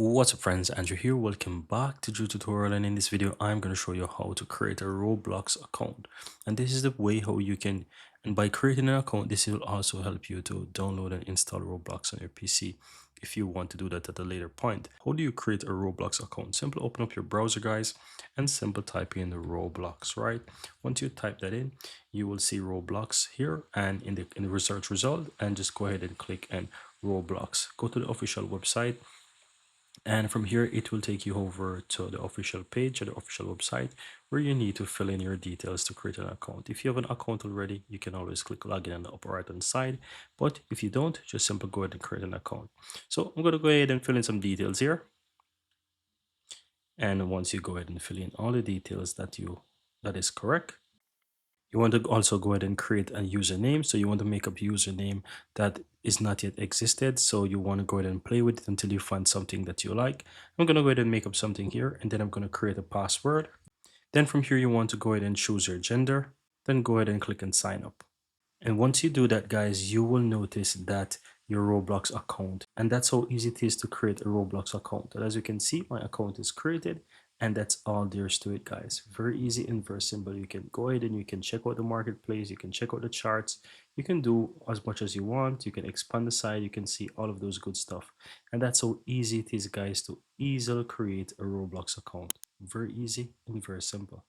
What's up friends, Andrew here. Welcome back to Drew tutorial, and in this video I'm going to show you how to create a Roblox account. And this is the way how you can, and by creating an account, this will also help you to download and install Roblox on your PC if you want to do that at a later point. How do you create a Roblox account? Simply open up your browser, guys, and simply type in Roblox, right? Once you type that in, you will see Roblox here and in the research result, and just go ahead and click on Roblox. Go to the official website, and from here it will take you over to the official page or the official website where you need to fill in your details to create an account. If you have an account already, you can always click login on the upper right hand side, but if you don't, just simply go ahead and create an account. So I'm going to go ahead and fill in some details here, and once you go ahead and fill in all the details that is correct, you want to also go ahead and create a username. So you want to make up username that is not yet existed. So you want to go ahead and play with it until you find something that you like. I'm going to go ahead and make up something here, and then I'm going to create a password. Then from here, you want to go ahead and choose your gender. Then go ahead and click and sign up. And once you do that, guys, you will notice that your Roblox account, and that's how easy it is to create a Roblox account. And as you can see, my account is created, and that's all there is to it, guys. Very easy and very simple. You can go ahead and you can check out the marketplace, you can check out the charts, you can do as much as you want, you can expand the site, you can see all of those good stuff. And that's how easy it is, guys, to easily create a Roblox account. Very easy and very simple.